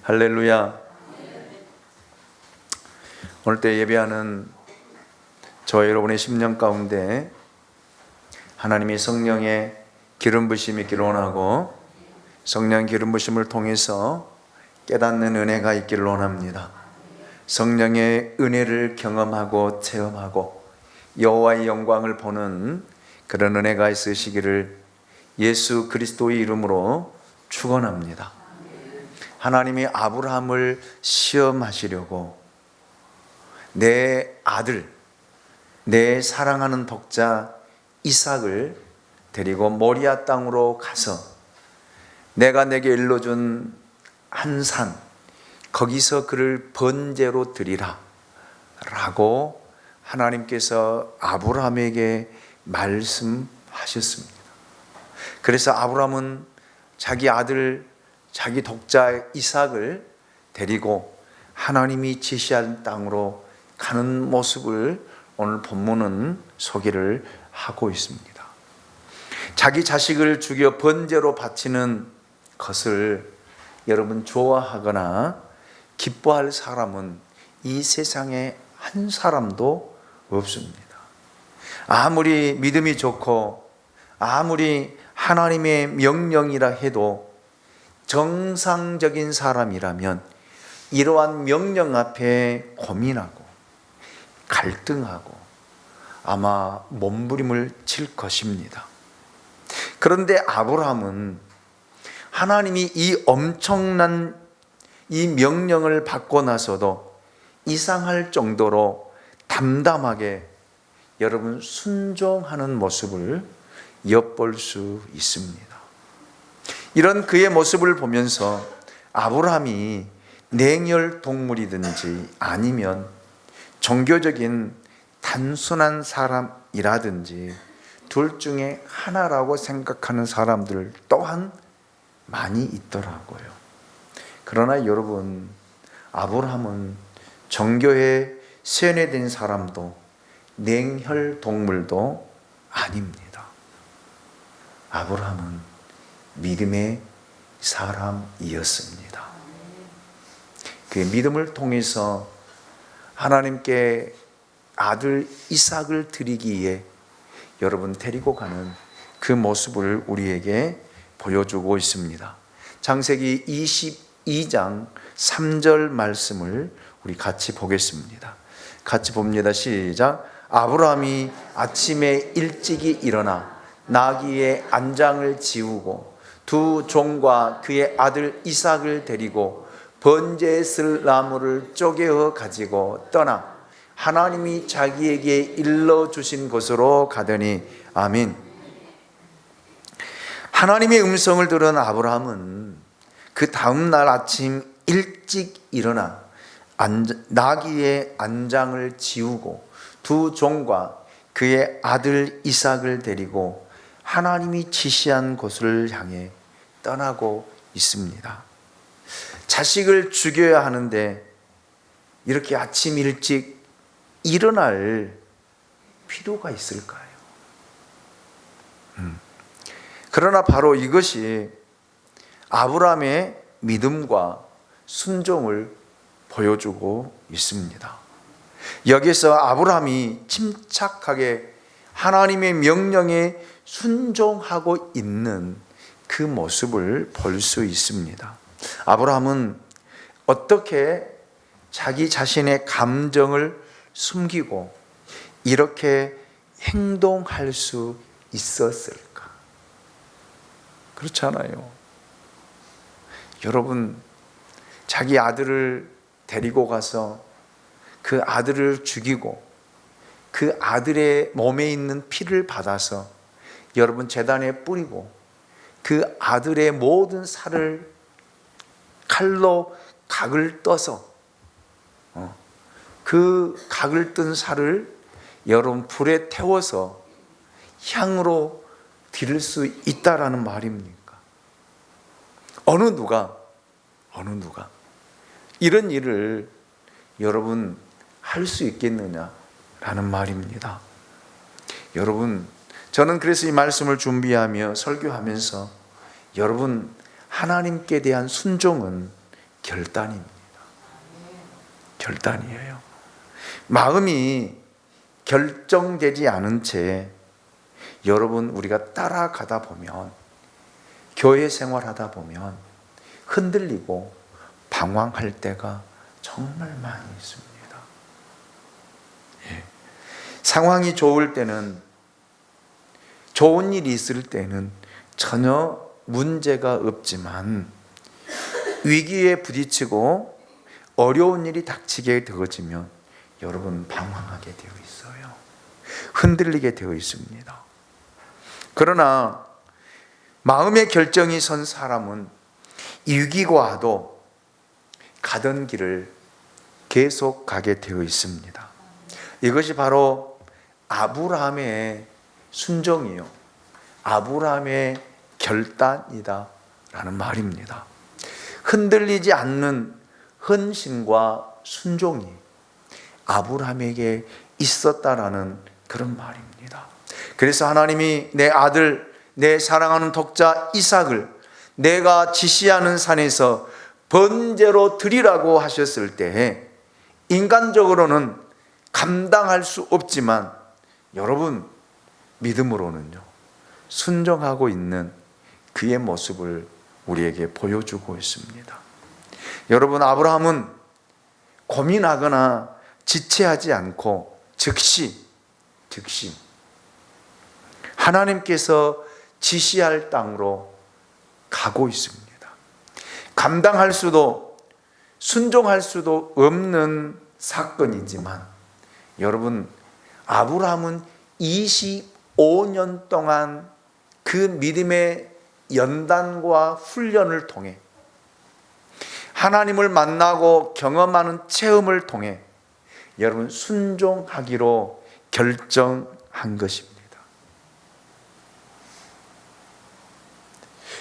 할렐루야. 오늘 때 예배하는 저와 여러분의 심령 가운데 하나님의 성령의 기름 부심이 있기를 원하고, 성령 기름 부심을 통해서 깨닫는 은혜가 있기를 원합니다. 성령의 은혜를 경험하고 체험하고 여호와의 영광을 보는 그런 은혜가 있으시기를 예수 그리스도의 이름으로 축원합니다. 하나님이 아브라함을 시험하시려고 내 아들, 내 사랑하는 독자 이삭을 데리고 모리아 땅으로 가서 내가 내게 일러준 한 산, 거기서 그를 번제로 드리라 라고 하나님께서 아브라함에게 말씀하셨습니다. 그래서 아브라함은 자기 아들, 자기 독자 이삭을 데리고 하나님이 지시한 땅으로 가는 모습을 오늘 본문은 소개를 하고 있습니다. 자기 자식을 죽여 번제로 바치는 것을 여러분 좋아하거나 기뻐할 사람은 이 세상에 한 사람도 없습니다. 아무리 믿음이 좋고 아무리 하나님의 명령이라 해도 정상적인 사람이라면 이러한 명령 앞에 고민하고 갈등하고 아마 몸부림을 칠 것입니다. 그런데 아브라함은 하나님이 이 엄청난 이 명령을 받고 나서도 이상할 정도로 담담하게 여러분 순종하는 모습을 엿볼 수 있습니다. 이런 그의 모습을 보면서 아브라함이 냉혈 동물이든지 아니면 종교적인 단순한 사람이라든지 둘 중에 하나라고 생각하는 사람들 또한 많이 있더라고요. 그러나 여러분, 아브라함은 종교에 세뇌된 사람도 냉혈 동물도 아닙니다. 아브라함은 믿음의 사람이었습니다. 그 믿음을 통해서 하나님께 아들 이삭을 드리기에 여러분 데리고 가는 그 모습을 우리에게 보여주고 있습니다. 창세기 22장 3절 말씀을 우리 같이 보겠습니다. 같이 봅니다. 시작. 아브라함이 아침에 일찍이 일어나 나귀의 안장을 지우고 두 종과 그의 아들 이삭을 데리고 번제에 쓸 나무를 쪼개어 가지고 떠나 하나님이 자기에게 일러주신 곳으로 가더니 아멘. 하나님의 음성을 들은 아브라함은 그 다음 날 아침 일찍 일어나 나귀의 안장을 지우고 두 종과 그의 아들 이삭을 데리고 하나님이 지시한 곳을 향해 떠나고 있습니다. 자식을 죽여야 하는데 이렇게 아침 일찍 일어날 필요가 있을까요? 그러나 바로 이것이 아브라함의 믿음과 순종을 보여주고 있습니다. 여기서 아브라함이 침착하게 하나님의 명령에 순종하고 있는 그 모습을 볼 수 있습니다. 아브라함은 어떻게 자기 자신의 감정을 숨기고 이렇게 행동할 수 있었을까? 그렇잖아요. 여러분, 자기 아들을 데리고 가서 그 아들을 죽이고 그 아들의 몸에 있는 피를 받아서 여러분 제단에 뿌리고 그 아들의 모든 살을 칼로 각을 떠서 그 각을 뜬 살을 여러분 불에 태워서 향으로 드릴 수 있다라는 말입니까? 어느 누가 이런 일을 여러분 할 수 있겠느냐라는 말입니다. 여러분, 저는 그래서 이 말씀을 준비하며 설교하면서 여러분, 하나님께 대한 순종은 결단입니다. 결단이에요. 마음이 결정되지 않은 채 여러분, 우리가 따라가다 보면, 교회 생활하다 보면 흔들리고 방황할 때가 정말 많이 있습니다. 예. 상황이 좋을 때는, 좋은 일이 있을 때는 전혀 문제가 없지만 위기에 부딪히고 어려운 일이 닥치게 되어지면 여러분 방황하게 되어 있어요. 흔들리게 되어 있습니다. 그러나 마음의 결정이 선 사람은 위기가 와도 가던 길을 계속 가게 되어 있습니다. 이것이 바로 아브라함의 순종이요, 아브라함의 결단이다 라는 말입니다. 흔들리지 않는 헌신과 순종이 아브라함에게 있었다라는 그런 말입니다. 그래서 하나님이 내 아들, 내 사랑하는 독자 이삭을 내가 지시하는 산에서 번제로 드리라고 하셨을 때 인간적으로는 감당할 수 없지만 여러분, 믿음으로는요, 순종하고 있는 그의 모습을 우리에게 보여주고 있습니다. 여러분, 아브라함은 고민하거나 지체하지 않고 즉시 하나님께서 지시할 땅으로 가고 있습니다. 감당할 수도 순종할 수도 없는 사건이지만 여러분, 아브라함은 25년 동안 그 믿음의 연단과 훈련을 통해 하나님을 만나고 경험하는 체험을 통해 여러분 순종하기로 결정한 것입니다.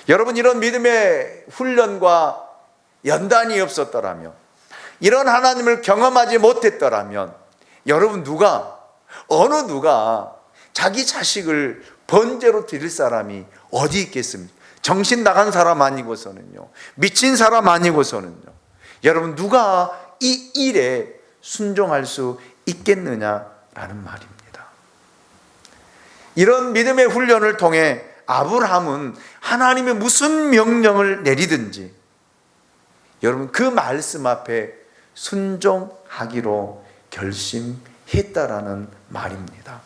여러분, 이런 믿음의 훈련과 연단이 없었더라면, 이런 하나님을 경험하지 못했더라면 여러분, 어느 누가 자기 자식을 번제로 드릴 사람이 어디 있겠습니까? 정신 나간 사람 아니고서는요, 미친 사람 아니고서는요, 여러분, 누가 이 일에 순종할 수 있겠느냐라는 말입니다. 이런 믿음의 훈련을 통해 아브라함은 하나님의 무슨 명령을 내리든지 여러분, 그 말씀 앞에 순종하기로 결심했다라는 말입니다.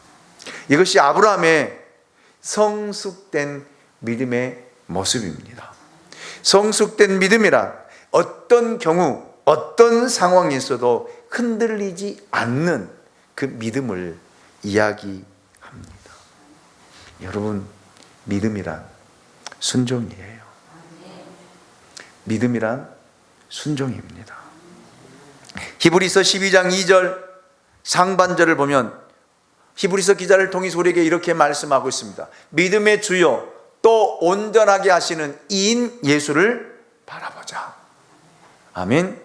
이것이 아브라함의 성숙된 믿음의 모습입니다. 성숙된 믿음이란 어떤 경우, 어떤 상황이 있어도 흔들리지 않는 그 믿음을 이야기합니다. 여러분, 믿음이란 순종이에요. 믿음이란 순종입니다. 히브리서 12장 2절 상반절을 보면 히브리서 기자를 통해서 우리에게 이렇게 말씀하고 있습니다. 믿음의 주요 또 온전하게 하시는 이인 예수를 바라보자. 아멘.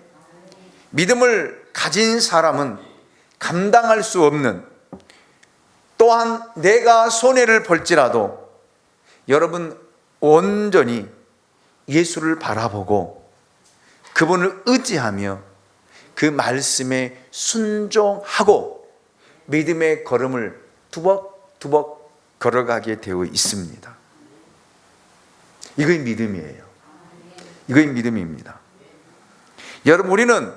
믿음을 가진 사람은 감당할 수 없는, 또한 내가 손해를 볼지라도 여러분 온전히 예수를 바라보고 그분을 의지하며 그 말씀에 순종하고 믿음의 걸음을 두벅두벅 걸어가게 되어 있습니다. 이것이 믿음이에요. 이것이 믿음입니다. 여러분, 우리는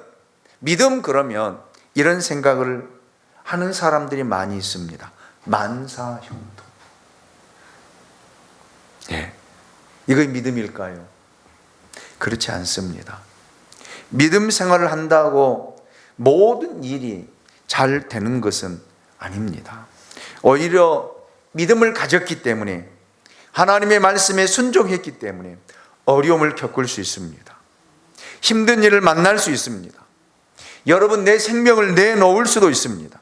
믿음 그러면 이런 생각을 하는 사람들이 많이 있습니다. 만사형통. 예. 이것이 믿음일까요? 그렇지 않습니다. 믿음 생활을 한다고 모든 일이 잘 되는 것은 아닙니다. 오히려 믿음을 가졌기 때문에, 하나님의 말씀에 순종했기 때문에 어려움을 겪을 수 있습니다. 힘든 일을 만날 수 있습니다. 여러분, 내 생명을 내놓을 수도 있습니다.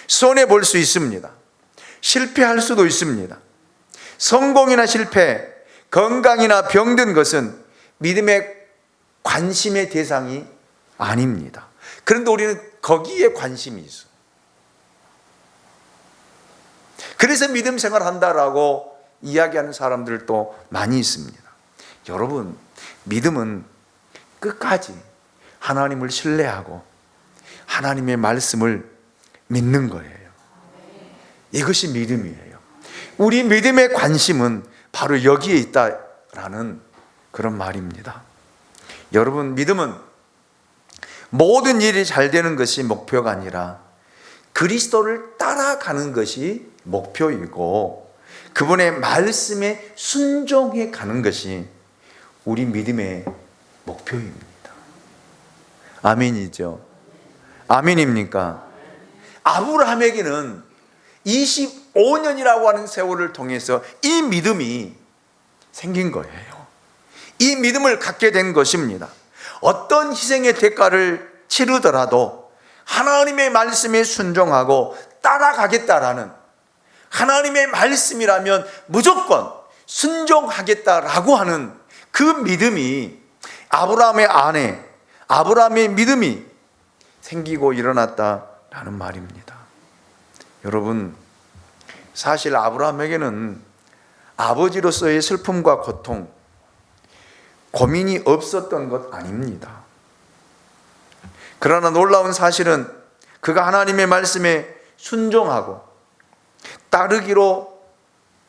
손해볼 수 있습니다. 실패할 수도 있습니다. 성공이나 실패, 건강이나 병든 것은 믿음의 관심의 대상이 아닙니다. 그런데 우리는 거기에 관심이 있어요. 그래서 믿음 생활 한다라고 이야기하는 사람들도 많이 있습니다. 여러분, 믿음은 끝까지 하나님을 신뢰하고 하나님의 말씀을 믿는 거예요. 이것이 믿음이에요. 우리 믿음의 관심은 바로 여기에 있다라는 그런 말입니다. 여러분, 믿음은 모든 일이 잘 되는 것이 목표가 아니라 그리스도를 따라가는 것이 목표이고 그분의 말씀에 순종해 가는 것이 우리 믿음의 목표입니다. 아멘이죠? 아멘입니까? 아브라함에게는 25년이라고 하는 세월을 통해서 이 믿음이 생긴 거예요. 이 믿음을 갖게 된 것입니다. 어떤 희생의 대가를 치르더라도 하나님의 말씀에 순종하고 따라가겠다라는, 하나님의 말씀이라면 무조건 순종하겠다라고 하는 그 믿음이 아브라함의 안에, 아브라함의 믿음이 생기고 일어났다라는 말입니다. 여러분, 사실 아브라함에게는 아버지로서의 슬픔과 고통, 고민이 없었던 것 아닙니다. 그러나 놀라운 사실은 그가 하나님의 말씀에 순종하고 따르기로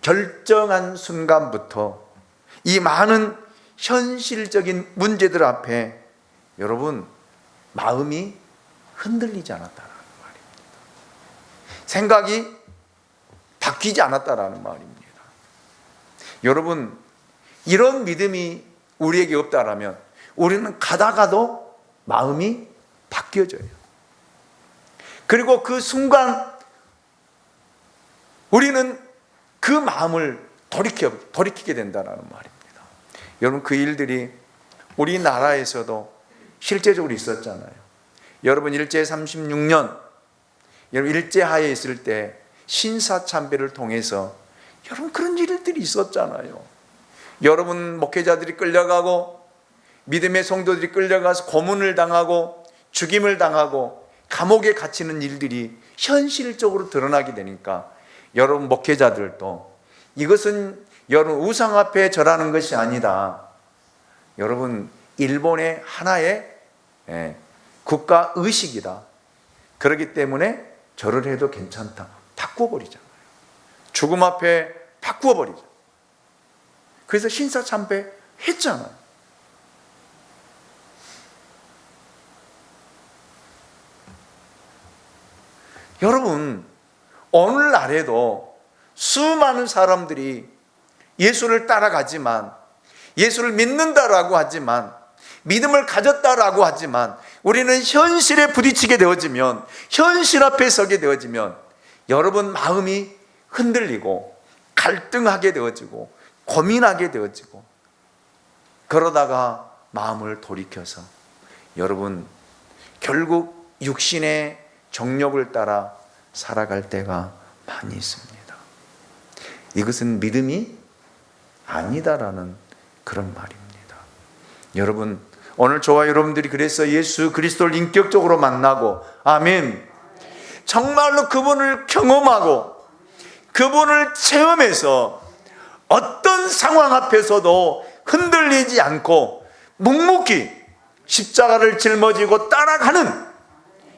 결정한 순간부터 이 많은 현실적인 문제들 앞에 여러분 마음이 흔들리지 않았다는 말입니다. 생각이 바뀌지 않았다는 말입니다. 여러분, 이런 믿음이 우리에게 없다라면 우리는 가다가도 마음이 바뀌어져요. 그리고 그 순간 우리는 그 마음을 돌이키게 된다는 말입니다. 여러분, 그 일들이 우리나라에서도 실제적으로 있었잖아요. 여러분, 일제 36년 여러분 일제하에 있을 때 신사참배를 통해서 여러분 그런 일들이 있었잖아요. 여러분, 목회자들이 끌려가고 믿음의 성도들이 끌려가서 고문을 당하고 죽임을 당하고 감옥에 갇히는 일들이 현실적으로 드러나게 되니까 여러분 목회자들도 이것은 여러분 우상 앞에 절하는 것이 아니다. 여러분, 일본의 하나의 국가 의식이다. 그렇기 때문에 절을 해도 괜찮다. 바꾸어버리잖아요. 죽음 앞에 바꾸어버리죠. 그래서 신사참배 했잖아요. 여러분, 오늘날에도 수많은 사람들이 예수를 따라가지만, 예수를 믿는다라고 하지만, 믿음을 가졌다라고 하지만 우리는 현실에 부딪히게 되어지면, 현실 앞에 서게 되어지면 여러분 마음이 흔들리고 갈등하게 되어지고 고민하게 되어지고, 그러다가 마음을 돌이켜서 여러분 결국 육신의 정욕을 따라 살아갈 때가 많이 있습니다. 이것은 믿음이 아니다라는 그런 말입니다. 여러분, 오늘 저와 여러분들이 그래서 예수 그리스도를 인격적으로 만나고, 아멘, 정말로 그분을 경험하고 그분을 체험해서 어떤 상황 앞에서도 흔들리지 않고 묵묵히 십자가를 짊어지고 따라가는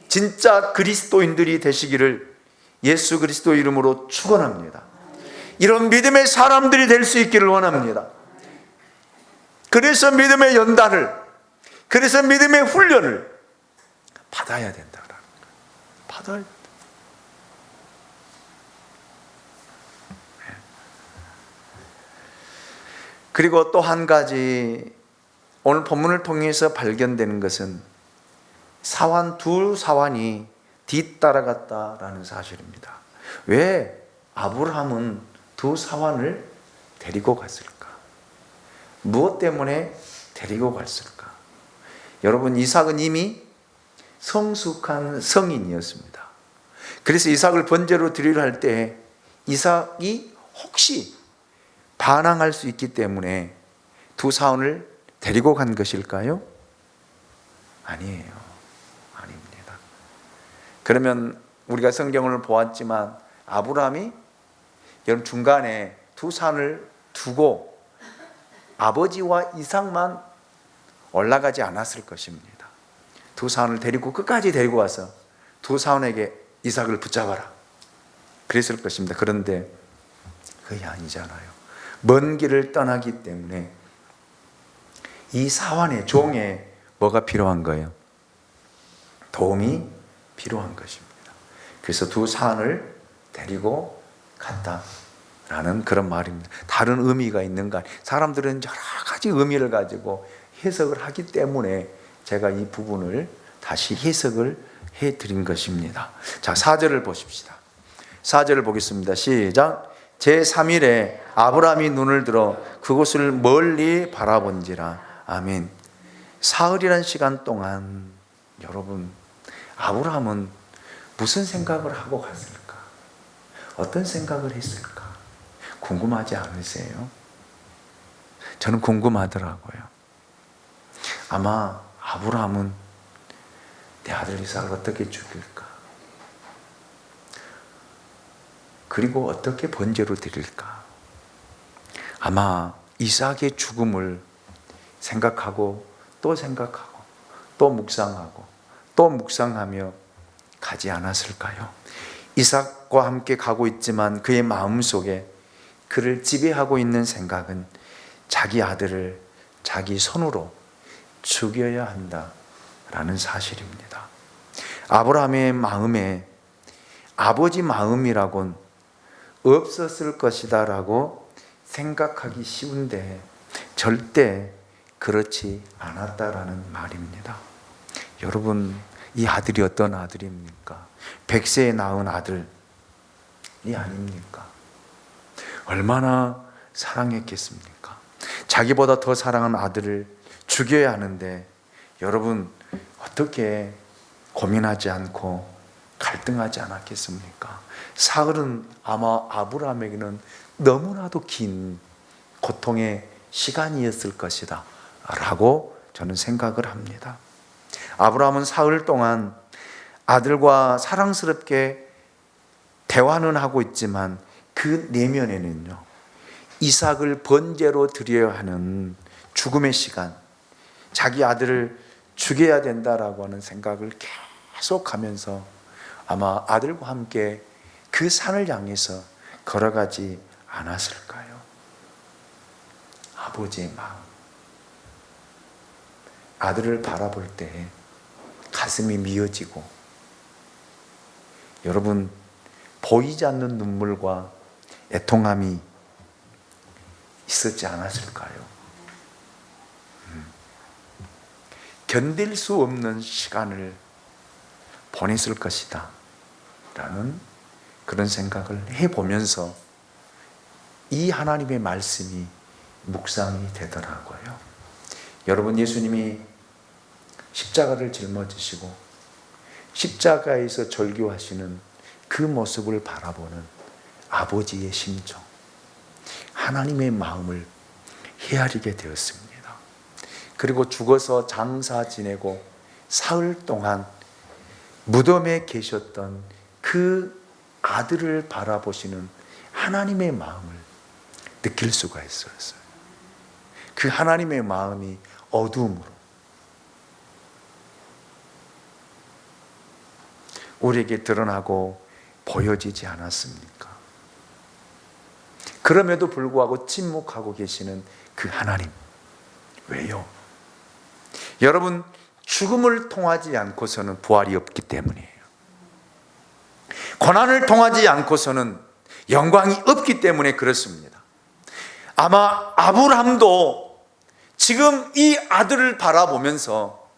진짜 그리스도인들이 되시기를 예수 그리스도 이름으로 축원합니다. 이런 믿음의 사람들이 될 수 있기를 원합니다. 그래서 믿음의 연단을, 그래서 믿음의 훈련을 받아야 된다라는 거예요. 받아야 된다. 그리고 또 한 가지 오늘 본문을 통해서 발견되는 것은 두 사환이 뒤따라갔다라는 사실입니다. 왜 아브라함은 두 사환을 데리고 갔을까? 무엇 때문에 데리고 갔을까? 여러분, 이삭은 이미 성숙한 성인이었습니다. 그래서 이삭을 번제로 드리려 할 때 이삭이 혹시 반항할 수 있기 때문에 두 사환을 데리고 간 것일까요? 아니에요. 아닙니다. 그러면 우리가 성경을 보았지만 아브라함이 여러분 중간에 두 산을 두고 아버지와 이삭만 올라가지 않았을 것입니다. 두 사원을 데리고 끝까지 데리고 와서 두 사원에게 이삭을 붙잡아라 그랬을 것입니다. 그런데 그게 아니잖아요. 먼 길을 떠나기 때문에 이 사환의 종에 뭐가 필요한 거예요? 도움이 필요한 것입니다. 그래서 두 사환을 데리고 갔다라는 그런 말입니다. 다른 의미가 있는가? 사람들은 여러 가지 의미를 가지고 해석을 하기 때문에 제가 이 부분을 다시 해석을 해드린 것입니다. 자, 4절을 보십시다. 4절을 보겠습니다. 시작. 제3일에 아브라함이 눈을 들어 그곳을 멀리 바라본지라. 아멘. 사흘이라는 시간 동안 여러분, 아브라함은 무슨 생각을 하고 갔을까? 어떤 생각을 했을까? 궁금하지 않으세요? 저는 궁금하더라고요. 아마 아브라함은 내 아들 이삭을 어떻게 죽일까? 그리고 어떻게 번제로 드릴까? 아마 이삭의 죽음을 생각하고 또 생각하고 또 묵상하고 또 묵상하며 가지 않았을까요? 이삭과 함께 가고 있지만 그의 마음속에 그를 지배하고 있는 생각은 자기 아들을 자기 손으로 죽여야 한다라는 사실입니다. 아브라함의 마음에 아버지 마음이라곤 없었을 것이다 라고 생각하기 쉬운데 절대 그렇지 않았다라는 말입니다. 여러분, 이 아들이 어떤 아들입니까? 100세에 낳은 아들이 아닙니까? 얼마나 사랑했겠습니까? 자기보다 더 사랑하는 아들을 죽여야 하는데 여러분, 어떻게 고민하지 않고 갈등하지 않았겠습니까? 사흘은 아마 아브라함에게는 너무나도 긴 고통의 시간이었을 것이다 라고 저는 생각을 합니다. 아브라함은 사흘 동안 아들과 사랑스럽게 대화는 하고 있지만 그 내면에는요, 이삭을 번제로 드려야 하는 죽음의 시간, 자기 아들을 죽여야 된다라고 하는 생각을 계속하면서 아마 아들과 함께 그 산을 향해서 걸어가지 않았을까요? 아버지의 마음, 아들을 바라볼 때 가슴이 미어지고 여러분, 보이지 않는 눈물과 애통함이 있었지 않았을까요? 견딜 수 없는 시간을 보냈을 것이다 라는 그런 생각을 해보면서 이 하나님의 말씀이 묵상이 되더라고요. 여러분, 예수님이 십자가를 짊어지시고 십자가에서 절규하시는 그 모습을 바라보는 아버지의 심정, 하나님의 마음을 헤아리게 되었습니다. 그리고 죽어서 장사 지내고 사흘 동안 무덤에 계셨던 그 아들을 바라보시는 하나님의 마음을 느낄 수가 있었어요. 그 하나님의 마음이 어두움으로 우리에게 드러나고 보여지지 않았습니까? 그럼에도 불구하고 침묵하고 계시는 그 하나님, 왜요? 여러분, 죽음을 통하지 않고서는 부활이 없기 때문이에요. 고난을 통하지 않고서는 영광이 없기 때문에 그렇습니다. 아마 아브라함도 지금 이 아들을 바라보면서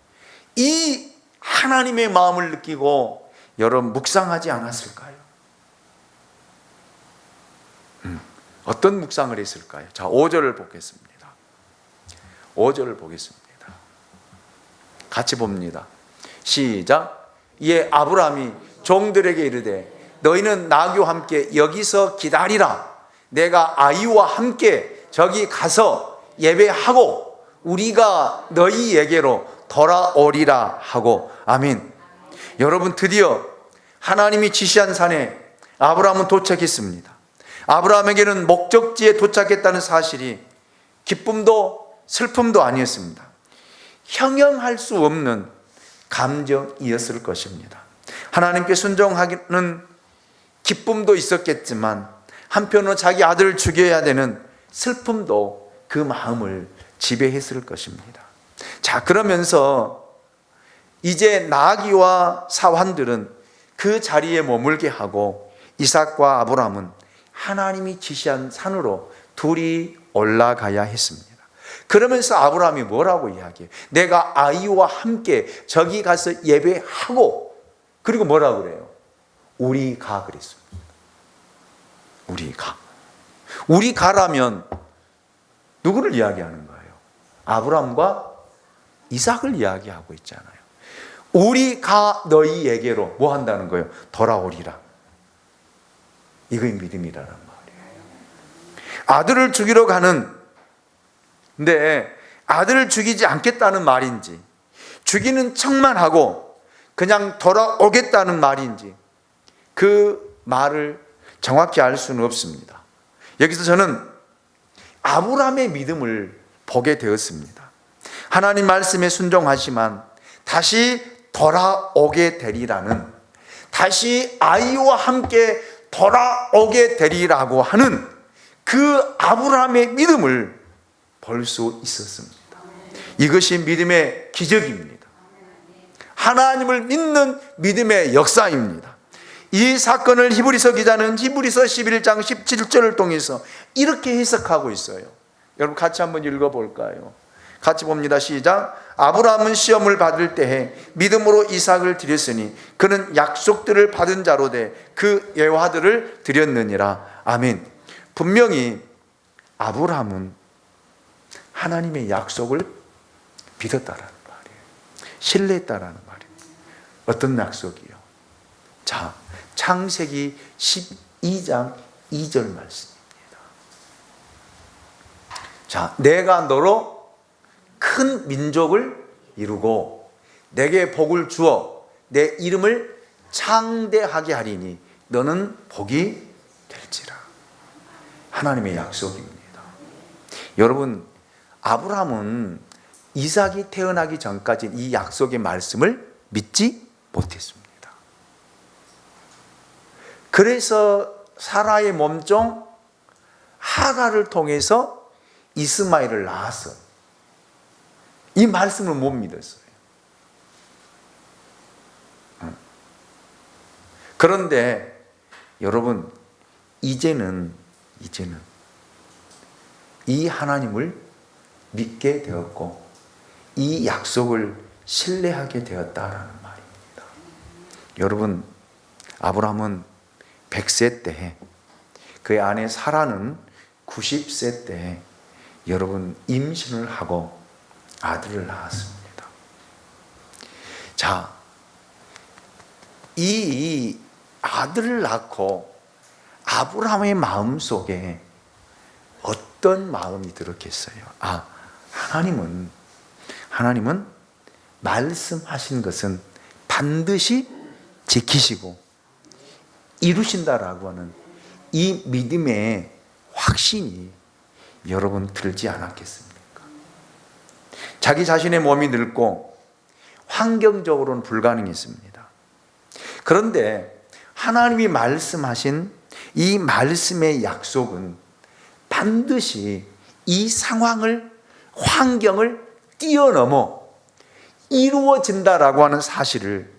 이 하나님의 마음을 느끼고 여러분 묵상하지 않았을까요? 어떤 묵상을 했을까요? 자, 5절을 보겠습니다. 5절을 보겠습니다. 같이 봅니다. 시작. 이에 아브라함이 종들에게 이르되 너희는 나귀와 함께 여기서 기다리라. 내가 아이와 함께 저기 가서 예배하고 우리가 너희에게로 돌아오리라 하고. 아멘. 여러분, 드디어 하나님이 지시한 산에 아브라함은 도착했습니다. 아브라함에게는 목적지에 도착했다는 사실이 기쁨도 슬픔도 아니었습니다. 형용할 수 없는 감정이었을 것입니다. 하나님께 순종하기는 기쁨도 있었겠지만 한편으로 자기 아들을 죽여야 되는 슬픔도 그 마음을 지배했을 것입니다. 자, 그러면서 이제 나아기와 사환들은 그 자리에 머물게 하고 이삭과 아브라함은 하나님이 지시한 산으로 둘이 올라가야 했습니다. 그러면서 아브라함이 뭐라고 이야기해요? 내가 아이와 함께 저기 가서 예배하고, 그리고 뭐라고 그래요? 우리 가 그랬습니다. 우리 가라면 누구를 이야기하는 거예요? 아브라함과 이삭을 이야기하고 있잖아요. 우리 가 너희에게로 뭐 한다는 거예요? 돌아오리라. 이거의 믿음이라는 말이에요. 아들을 죽이러 가는, 근데 아들을 죽이지 않겠다는 말인지, 죽이는 척만 하고 그냥 돌아오겠다는 말인지, 그 말을 정확히 알 수는 없습니다. 여기서 저는 아브라함의 믿음을 보게 되었습니다. 하나님 말씀에 순종하지만 다시 돌아오게 되리라는, 다시 아이와 함께 돌아오게 되리라고 하는 그 아브라함의 믿음을 볼 수 있었습니다. 이것이 믿음의 기적입니다. 하나님을 믿는 믿음의 역사입니다. 이 사건을 히브리서 기자는 히브리서 11장 17절을 통해서 이렇게 해석하고 있어요. 여러분 같이 한번 읽어볼까요? 같이 봅니다. 시작. 아브라함은 시험을 받을 때에 믿음으로 이삭을 드렸으니 그는 약속들을 받은 자로 돼 그 예화들을 드렸느니라. 아멘. 분명히 아브라함은 하나님의 약속을 믿었다라는 말이에요. 신뢰했다라는 말이에요. 어떤 약속이요? 자, 창세기 12장 2절 말씀입니다. 자, 내가 너로 큰 민족을 이루고 내게 복을 주어 내 이름을 창대하게 하리니 너는 복이 될지라. 하나님의 약속입니다. 여러분, 아브라함은 이삭이 태어나기 전까지 이 약속의 말씀을 믿지 못했습니다. 그래서 사라의 몸종 하갈을 통해서 이스마엘을 낳았어. 이 말씀을 못 믿었어요. 그런데 여러분, 이제는 이 하나님을 믿게 되었고 이 약속을 신뢰하게 되었다라는 말입니다. 여러분, 아브라함은 100세 때에, 그의 아내 사라는 90세 때에 여러분 임신을 하고 아들을 낳았습니다. 자, 이 아들을 낳고 아브라함의 마음속에 어떤 마음이 들었겠어요? 하나님은 말씀하신 것은 반드시 지키시고 이루신다라고 하는 이 믿음의 확신이 여러분 들지 않았겠습니까? 자기 자신의 몸이 늙고 환경적으로는 불가능했습니다. 그런데 하나님이 말씀하신 이 말씀의 약속은 반드시 이 상황을, 환경을 뛰어넘어 이루어진다라고 하는 사실을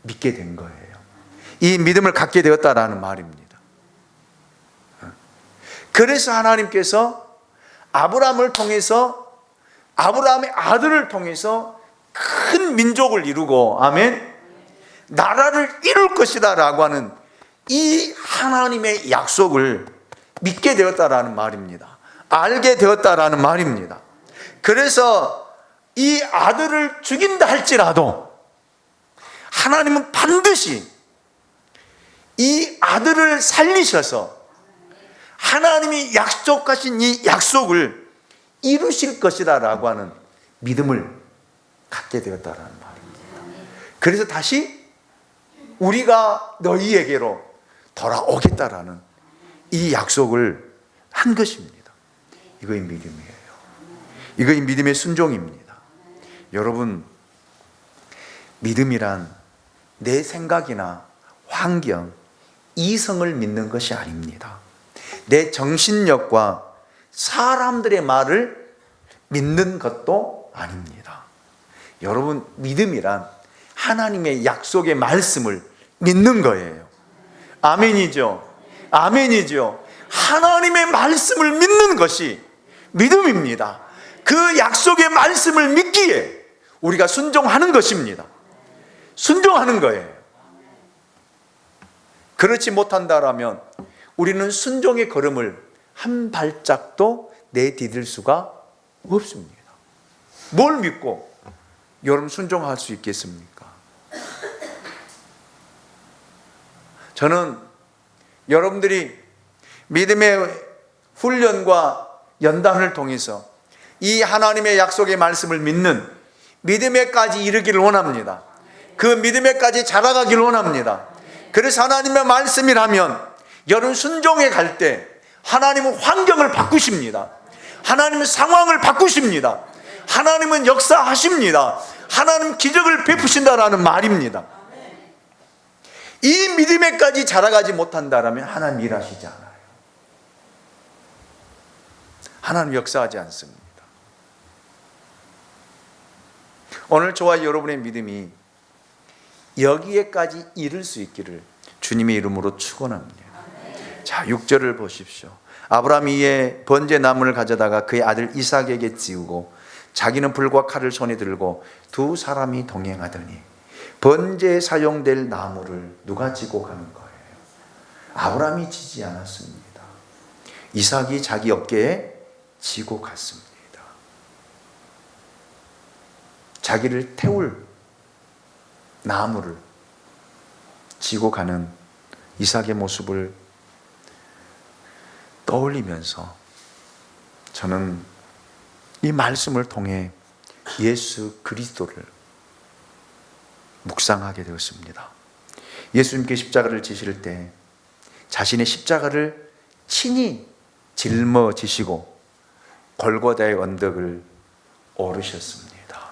믿게 된 거예요. 이 믿음을 갖게 되었다라는 말입니다. 그래서 하나님께서 아브라함을 통해서, 아브라함의 아들을 통해서 큰 민족을 이루고, 아멘, 나라를 이룰 것이다 라고 하는 이 하나님의 약속을 믿게 되었다라는 말입니다. 알게 되었다라는 말입니다. 그래서 이 아들을 죽인다 할지라도 하나님은 반드시 이 아들을 살리셔서 하나님이 약속하신 이 약속을 이루실 것이다 라고 하는 믿음을 갖게 되었다라는 말입니다. 그래서 다시 우리가 너희에게로 돌아오겠다라는 이 약속을 한 것입니다. 이거의 믿음이에요. 이거의 믿음의 순종입니다. 여러분, 믿음이란 내 생각이나 환경, 이성을 믿는 것이 아닙니다. 내 정신력과 사람들의 말을 믿는 것도 아닙니다. 여러분, 믿음이란 하나님의 약속의 말씀을 믿는 거예요. 아멘이죠? 아멘이죠? 하나님의 말씀을 믿는 것이 믿음입니다. 그 약속의 말씀을 믿기에 우리가 순종하는 것입니다. 순종하는 거예요. 그렇지 못한다라면 우리는 순종의 걸음을 한 발짝도 내디딜 수가 없습니다. 뭘 믿고 여러분 순종할 수 있겠습니까? 저는 여러분들이 믿음의 훈련과 연단을 통해서 이 하나님의 약속의 말씀을 믿는 믿음에까지 이르기를 원합니다. 그 믿음에까지 자라가기를 원합니다. 그래서 하나님의 말씀이라면 여러분 순종해 갈 때 하나님은 환경을 바꾸십니다. 하나님은 상황을 바꾸십니다. 하나님은 역사하십니다. 하나님 기적을 베푸신다라는 말입니다. 이 믿음에까지 자라가지 못한다면 하나님 일하시지 않아요. 하나님 역사하지 않습니다. 오늘 저와 여러분의 믿음이 여기에까지 이를 수 있기를 주님의 이름으로 축원합니다. 자, 6절을 보십시오. 아브라함이 이에 번제 나무를 가져다가 그의 아들 이삭에게 찌우고 자기는 불과 칼을 손에 들고 두 사람이 동행하더니 번제에 사용될 나무를 누가 지고 가는 거예요? 아브라함이 지지 않았습니다. 이삭이 자기 어깨에 지고 갔습니다. 자기를 태울 나무를 지고 가는 이삭의 모습을 떠올리면서 저는 이 말씀을 통해 예수 그리스도를 묵상하게 되었습니다. 예수님께 십자가를 지실 때 자신의 십자가를 친히 짊어지시고 골고다의 언덕을 오르셨습니다.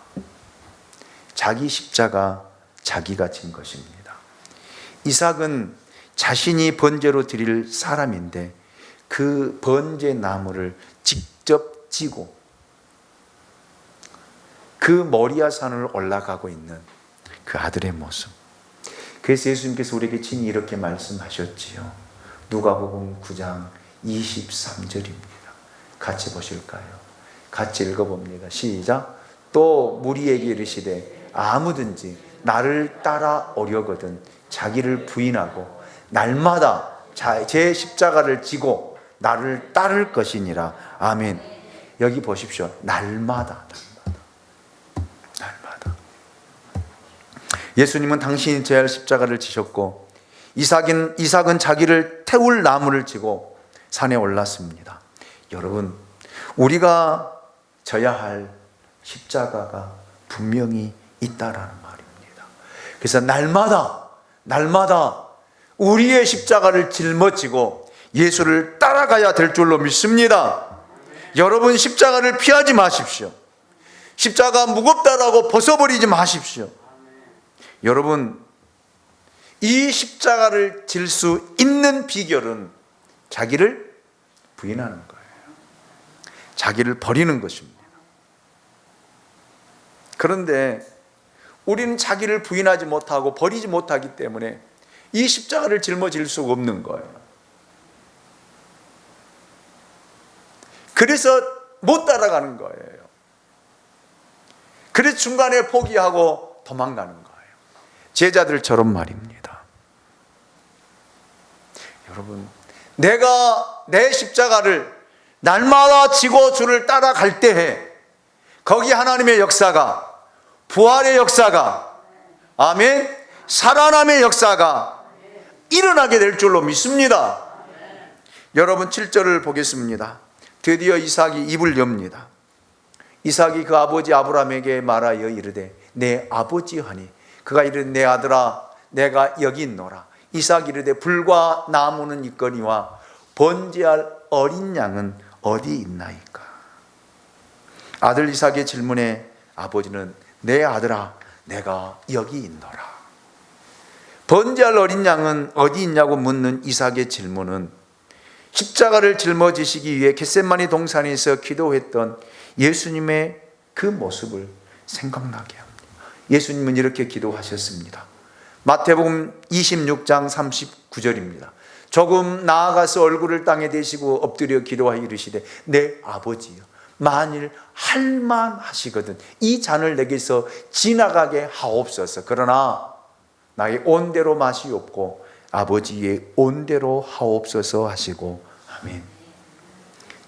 자기 십자가 자기가 진 것입니다. 이삭은 자신이 번제로 드릴 사람인데 그 번제 나무를 직접 지고 그 모리아 산을 올라가고 있는 그 아들의 모습. 그래서 예수님께서 우리에게 친히 이렇게 말씀하셨지요. 누가복음 9장 23절입니다. 같이 보실까요? 같이 읽어봅니다. 시작. 또 무리에게 이르시되 아무든지 나를 따라오려거든 자기를 부인하고 날마다 제 십자가를 지고 나를 따를 것이니라. 아멘. 여기 보십시오. 날마다. 예수님은 당신이 져야 할 십자가를 지셨고 이삭은 자기를 태울 나무를 지고 산에 올랐습니다. 여러분, 우리가 져야 할 십자가가 분명히 있다라는 말입니다. 그래서 날마다 우리의 십자가를 짊어지고 예수를 따라가야 될 줄로 믿습니다. 여러분, 십자가를 피하지 마십시오. 십자가 무겁다라고 벗어버리지 마십시오. 여러분, 이 십자가를 질 수 있는 비결은 자기를 부인하는 거예요. 자기를 버리는 것입니다. 그런데 우리는 자기를 부인하지 못하고 버리지 못하기 때문에 이 십자가를 짊어질 수가 없는 거예요. 그래서 못 따라가는 거예요. 그래서 중간에 포기하고 도망가는 거예요. 제자들처럼 말입니다. 여러분, 내가 내 십자가를 날마다 지고 주를 따라갈 때에 거기 하나님의 역사가, 부활의 역사가, 아멘, 살아남의 역사가 일어나게 될 줄로 믿습니다. 여러분, 7절을 보겠습니다. 드디어 이삭이 입을 엽니다. 이삭이 그 아버지 아브라함에게 말하여 이르되 내 아버지 하니 그가 이르되 내 아들아 내가 여기 있노라. 이삭이 이르되 불과 나무는 있거니와 번제할 어린 양은 어디 있나이까. 아들 이삭의 질문에 아버지는 내 아들아 내가 여기 있노라. 번제할 어린 양은 어디 있냐고 묻는 이삭의 질문은 십자가를 짊어지시기 위해 겟세마니 동산에서 기도했던 예수님의 그 모습을 생각나게 합니다. 예수님은 이렇게 기도하셨습니다. 마태복음 26장 39절입니다. 조금 나아가서 얼굴을 땅에 대시고 엎드려 기도하여 이르시되 내 아버지여 만일 할만하시거든 이 잔을 내게서 지나가게 하옵소서. 그러나 나의 온대로 마시옵고 아버지의 온대로 하옵소서 하시고 아멘.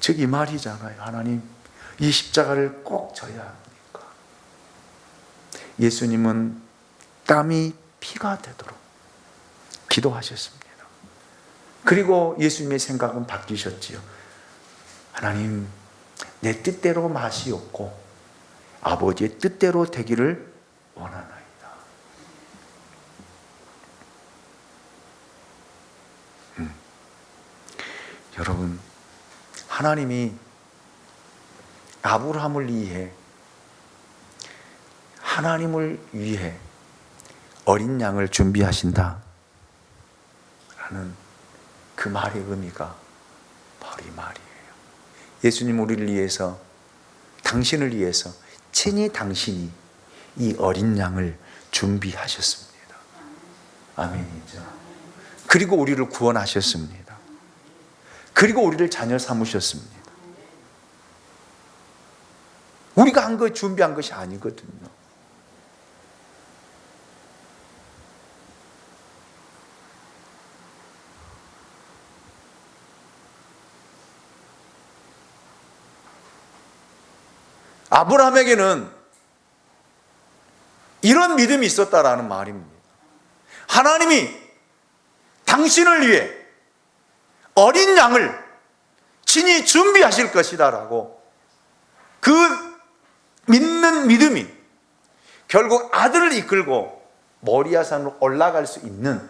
즉 이 말이잖아요. 하나님 이 십자가를 꼭 져야 합니까? 예수님은 땀이 피가 되도록 기도하셨습니다. 그리고 예수님의 생각은 바뀌셨지요. 하나님 내 뜻대로 마시옵고 아버지의 뜻대로 되기를 원하나이다. 여러분, 하나님이 아브라함을 위해, 하나님을 위해 어린 양을 준비하신다 라는 그 말의 의미가 바로 이 말이에요. 예수님 우리를 위해서, 당신을 위해서 친히 당신이 이 어린 양을 준비하셨습니다. 아멘이죠. 그리고 우리를 구원하셨습니다. 그리고 우리를 자녀 삼으셨습니다. 우리가 한 것, 준비한 것이 아니거든요. 아브라함에게는 이런 믿음이 있었다라는 말입니다. 하나님이 당신을 위해 어린 양을 친히 준비하실 것이다라고 그 믿는 믿음이 결국 아들을 이끌고 모리아산으로 올라갈 수 있는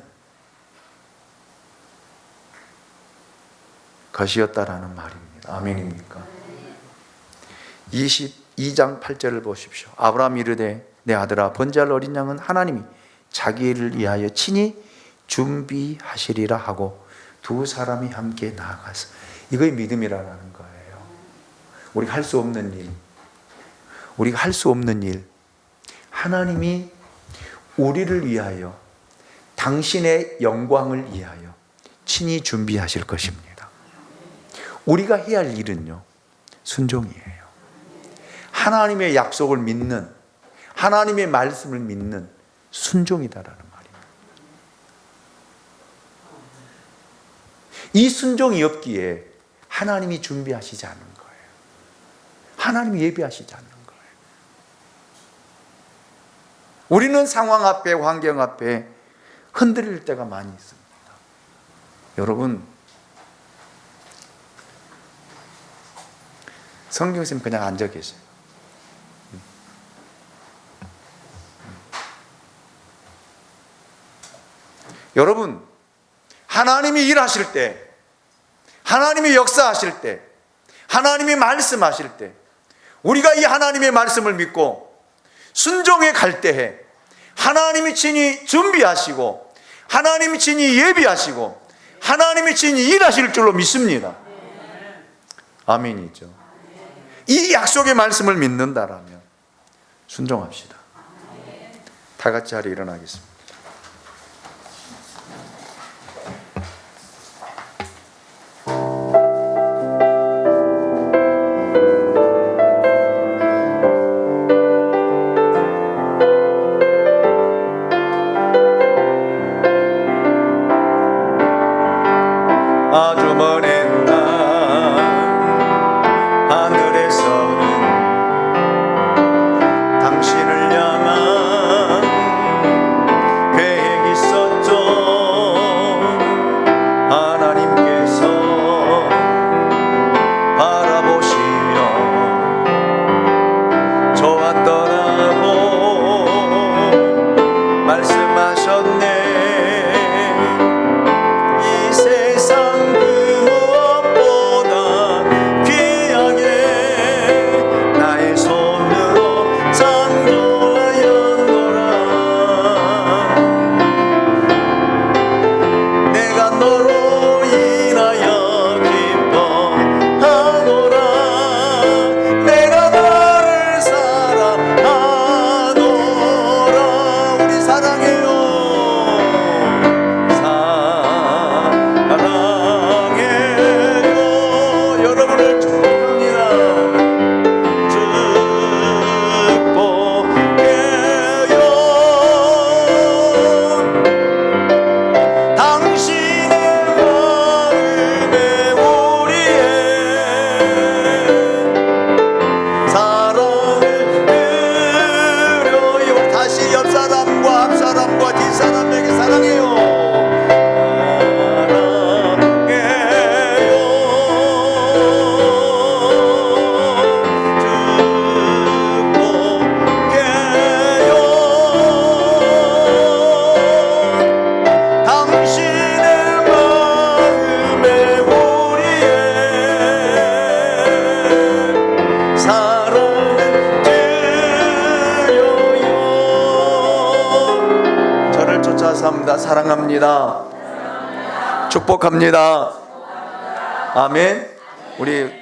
것이었다라는 말입니다. 아멘입니까? 22장 8절을 보십시오. 아브라함이 이르되 내 아들아 번제할 어린 양은 하나님이 자기를 위하여 친히 준비하시리라 하고 두 사람이 함께 나아가서, 이거의 믿음이라는 거예요. 우리가 할 수 없는 일, 우리가 할 수 없는 일, 하나님이 우리를 위하여 당신의 영광을 위하여 친히 준비하실 것입니다. 우리가 해야 할 일은요, 순종이에요. 하나님의 약속을 믿는, 하나님의 말씀을 믿는 순종이다라는 말입니다. 이 순종이 없기에 하나님이 준비하시지 않는 거예요. 하나님이 예비하시지 않는 거예요. 우리는 상황 앞에, 환경 앞에 흔들릴 때가 많이 있습니다. 여러분, 성경쌤 그냥 앉아 계세요. 여러분, 하나님이 일하실 때, 하나님이 역사하실 때, 하나님이 말씀하실 때, 우리가 이 하나님의 말씀을 믿고 순종해 갈 때에 하나님이 친히 준비하시고 하나님이 친히 예비하시고 하나님이 친히 일하실 줄로 믿습니다. 아멘이죠. 이 약속의 말씀을 믿는다라면 순종합시다. 다 같이 자리에 일어나겠습니다. 아주 먼 날 하늘에서는 당신을 향한 계획이 있었죠. 하나님께서 바라보시며 좋았더라고 말씀하셨네. 이 세상 그 사랑해요. 사랑해요. 여러분을 축복합니다. 축복해요. 당신의 마음에 우리의 사랑을 드려요. 다시 옆사람과 앞사람과 뒷사람에게 사랑해요. 사랑합니다. 축복합니다. 아멘. 우리